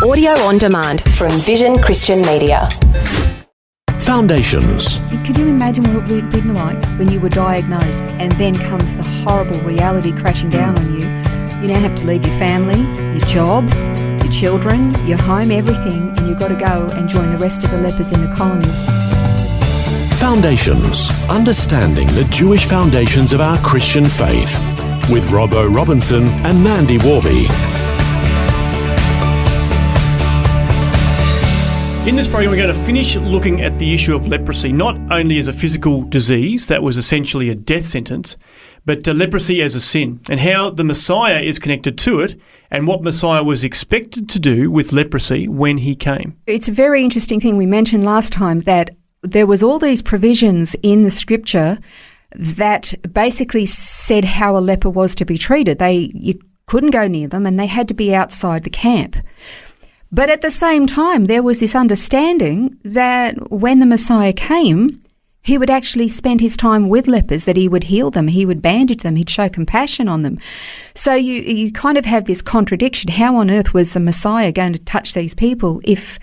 Audio on demand from Vision Christian Media. Foundations. Could you imagine what it would have been like when you were diagnosed and then comes the horrible reality crashing down on you? You now have to leave your family, your job, your children, your home, everything, and you've got to go and join the rest of the lepers in the colony. Foundations. Understanding the Jewish foundations of our Christian faith. With Robbo Robinson and Mandy Warby. In this program, we're going to finish looking at the issue of leprosy, not only as a physical disease that was essentially a death sentence, but leprosy as a sin, and how the Messiah is connected to it, and what Messiah was expected to do with leprosy when he came. It's a very interesting thing we mentioned last time, that there was all these provisions in the scripture that basically said how a leper was to be treated. You couldn't go near them and they had to be outside the camp. But at the same time, there was this understanding that when the Messiah came, he would actually spend his time with lepers, that he would heal them, he would bandage them, he'd show compassion on them. So you kind of have this contradiction. How on earth was the Messiah going to touch these people if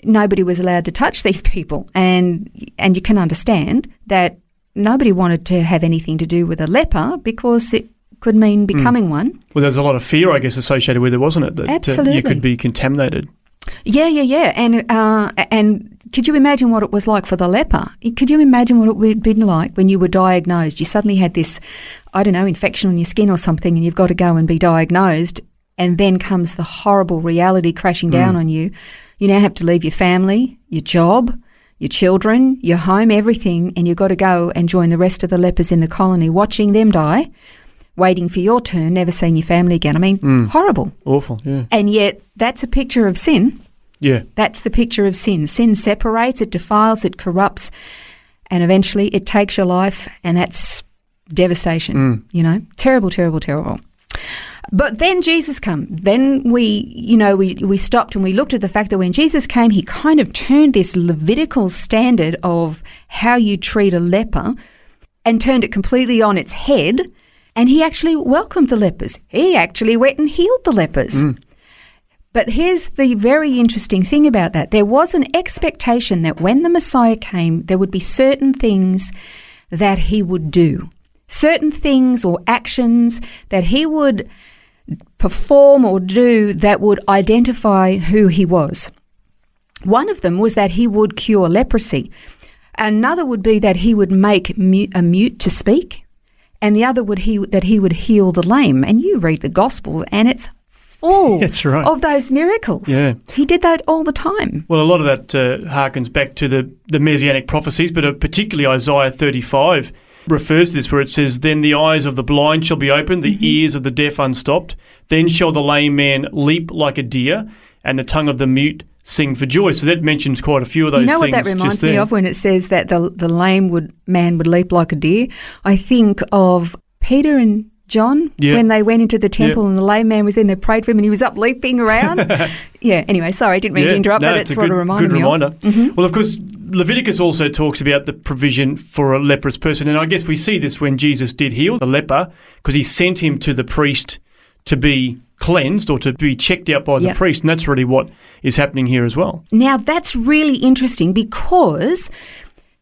nobody was allowed to touch these people? And you can understand that nobody wanted to have anything to do with a leper because it could mean becoming one. Well, there's a lot of fear, I guess, associated with it, wasn't it? That Absolutely. You could be contaminated. Yeah. And could you imagine what it was like for the leper? Could you imagine what it would have been like when you were diagnosed? You suddenly had this, infection on your skin or something, and you've got to go and be diagnosed, and then comes the horrible reality crashing down on you. You now have to leave your family, your job, your children, your home, everything, and you've got to go and join the rest of the lepers in the colony, watching them die, waiting for your turn, never seeing your family again. I mean, horrible. Awful, yeah. And yet that's a picture of sin. Yeah. That's the picture of sin. Sin separates, it defiles, it corrupts, and eventually it takes your life, and that's devastation, Terrible, terrible, terrible. But then Jesus came. Then we stopped and we looked at the fact that when Jesus came, he kind of turned this Levitical standard of how you treat a leper and turned it completely on its head, and he actually welcomed the lepers. He actually went and healed the lepers. But here's the very interesting thing about that. There was an expectation that when the Messiah came, there would be certain things that he would do, certain things or actions that he would perform or do that would identify who he was. One of them was that he would cure leprosy. Another would be that he would make a mute to speak. And the other that he would heal the lame. And you read the Gospels and it's full That's right. of those miracles. Yeah. He did that all the time. Well, a lot of that harkens back to the Messianic prophecies, but particularly Isaiah 35 refers to this, where it says, "Then the eyes of the blind shall be opened, the ears of the deaf unstopped. Then shall the lame man leap like a deer, and the tongue of the mute sing for joy." So that mentions quite a few of those things. You know what that reminds me of when it says that the lame man would leap like a deer? I think of Peter and John when they went into the temple and the lame man was in there, prayed for him, and he was up leaping around. Anyway, sorry, I didn't mean to interrupt, but it's what it reminded me of. Good reminder. Well, of course, Leviticus also talks about the provision for a leprous person, and I guess we see this when Jesus did heal the leper, because he sent him to the priest to be cleansed or to be checked out by the priest, and that's really what is happening here as well. Now, that's really interesting because,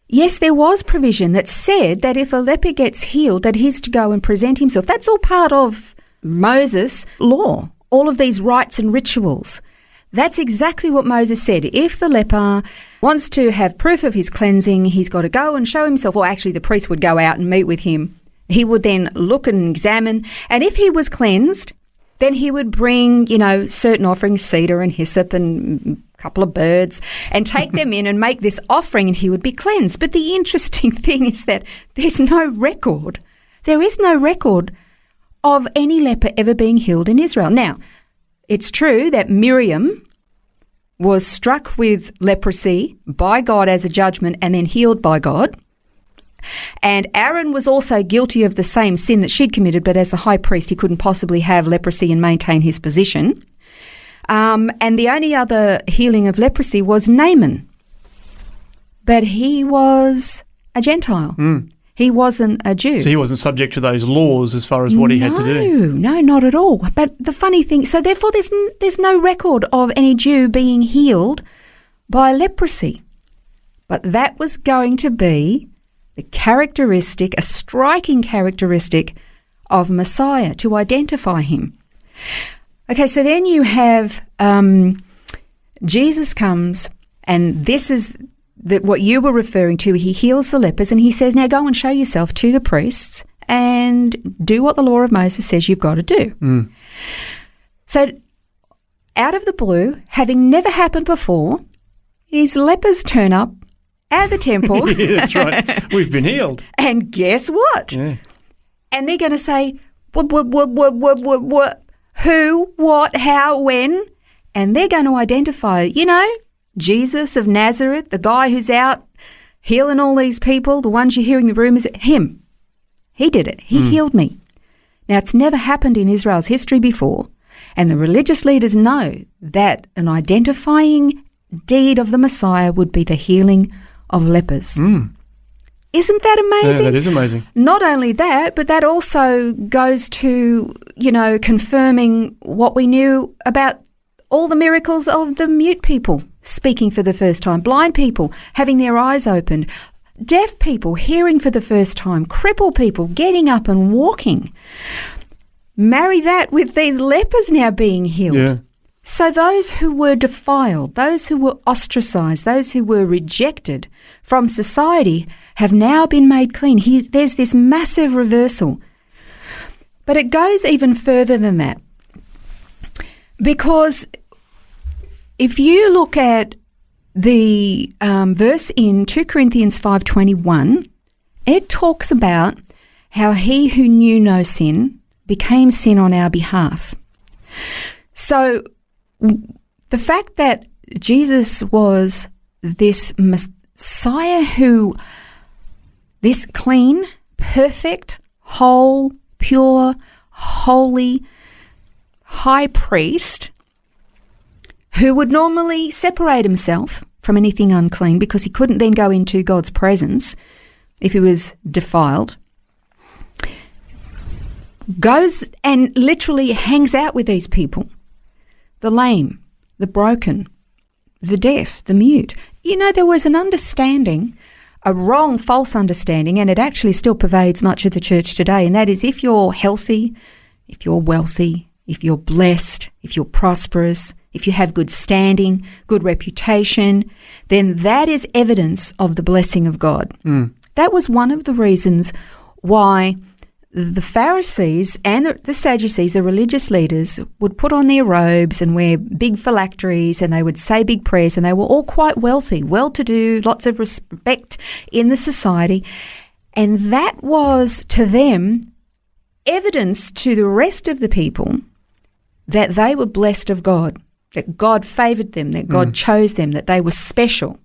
yes, there was provision that said that if a leper gets healed, that he's to go and present himself. That's all part of Moses' law, all of these rites and rituals. That's exactly what Moses said. If the leper wants to have proof of his cleansing, he's got to go and show himself. Or actually, the priest would go out and meet with him. He would then look and examine. And if he was cleansed, then he would bring, certain offerings, cedar and hyssop and a couple of birds, and take them in and make this offering, and he would be cleansed. But the interesting thing is that there's no record. There is no record of any leper ever being healed in Israel. Now, it's true that Miriam was struck with leprosy by God as a judgment and then healed by God. And Aaron was also guilty of the same sin that she'd committed, but as the high priest, he couldn't possibly have leprosy and maintain his position. And the only other healing of leprosy was Naaman. But he was a Gentile. He wasn't a Jew. So he wasn't subject to those laws as far as what he had to do. No, not at all. But the funny thing, so therefore there's no record of any Jew being healed by leprosy. But that was going to be the characteristic, a striking characteristic of Messiah, to identify him. Okay, so then you have Jesus comes, and this is what you were referring to. He heals the lepers, and he says, now go and show yourself to the priests and do what the law of Moses says you've got to do. So out of the blue, having never happened before, these lepers turn up at the temple. Yeah, that's right. We've been healed. And guess what? Yeah. And they're going to say, what, who, what, how, when? And they're going to identify, Jesus of Nazareth, the guy who's out healing all these people, the ones you're hearing the rumours, him. He did it. He healed me. Now, it's never happened in Israel's history before, and the religious leaders know that an identifying deed of the Messiah would be the healing of lepers. Isn't that amazing? Yeah, that is amazing. Not only that, but that also goes to, confirming what we knew about all the miracles of the mute people speaking for the first time, blind people having their eyes opened, deaf people hearing for the first time, crippled people getting up and walking. Marry that with these lepers now being healed. Yeah. So those who were defiled, those who were ostracised, those who were rejected from society have now been made clean. There's this massive reversal. But it goes even further than that. Because if you look at the verse in 2 Corinthians 5:21, it talks about how he who knew no sin became sin on our behalf. So the fact that Jesus was this Messiah this clean, perfect, whole, pure, holy high priest who would normally separate himself from anything unclean because he couldn't then go into God's presence if he was defiled, goes and literally hangs out with these people, the lame, the broken, the deaf, the mute. There was an understanding, a wrong, false understanding, and it actually still pervades much of the church today, and that is if you're healthy, if you're wealthy, if you're blessed, if you're prosperous, if you have good standing, good reputation, then that is evidence of the blessing of God. That was one of the reasons why the Pharisees and the Sadducees, the religious leaders, would put on their robes and wear big phylacteries, and they would say big prayers, and they were all quite wealthy, well-to-do, lots of respect in the society. And that was, to them, evidence to the rest of the people that they were blessed of God, that God favoured them, that God chose them, that they were special.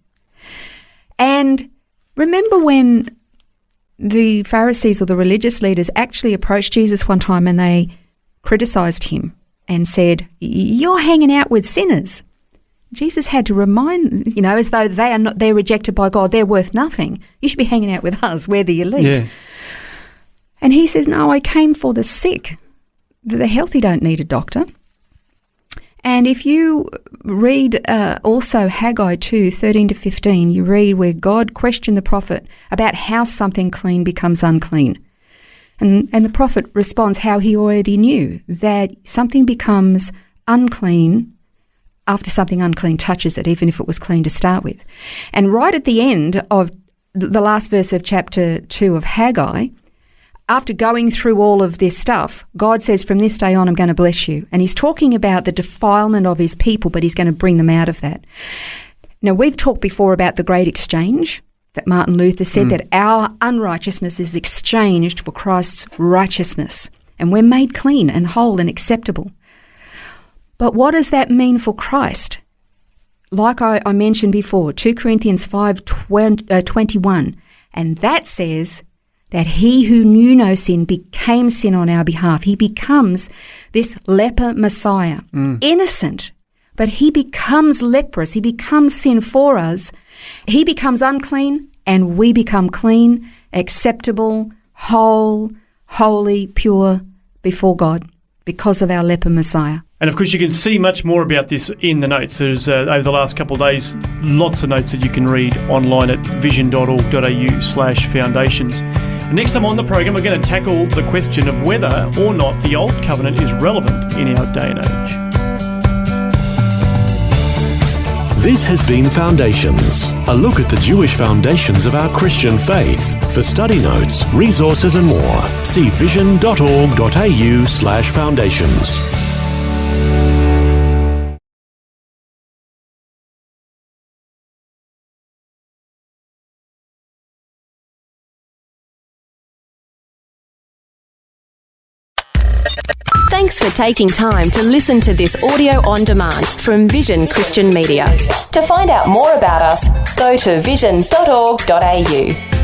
And remember when the Pharisees or the religious leaders actually approached Jesus one time and they criticised him and said, "You're hanging out with sinners." Jesus had to remind, as though they're rejected by God, they're worth nothing. You should be hanging out with us, we're the elite. Yeah. And he says, "No, I came for the sick. The healthy don't need a doctor." And if you read also Haggai 2:13-15, you read where God questioned the prophet about how something clean becomes unclean. And the prophet responds how he already knew, that something becomes unclean after something unclean touches it, even if it was clean to start with. And right at the end of the last verse of chapter 2 of Haggai, after going through all of this stuff, God says, from this day on, I'm going to bless you. And he's talking about the defilement of his people, but he's going to bring them out of that. Now, we've talked before about the great exchange that Martin Luther said, that our unrighteousness is exchanged for Christ's righteousness, and we're made clean and whole and acceptable. But what does that mean for Christ? Like I mentioned before, 2 Corinthians 5:21, and that says that he who knew no sin became sin on our behalf. He becomes this leper Messiah, innocent, but he becomes leprous. He becomes sin for us. He becomes unclean and we become clean, acceptable, whole, holy, pure before God because of our leper Messiah. And of course, you can see much more about this in the notes. There's, over the last couple of days, lots of notes that you can read online at vision.org.au/foundations. Next time on the program, we're going to tackle the question of whether or not the Old Covenant is relevant in our day and age. This has been Foundations, a look at the Jewish foundations of our Christian faith. For study notes, resources and more, see vision.org.au/foundations. Thanks for taking time to listen to this audio on demand from Vision Christian Media. To find out more about us, go to vision.org.au.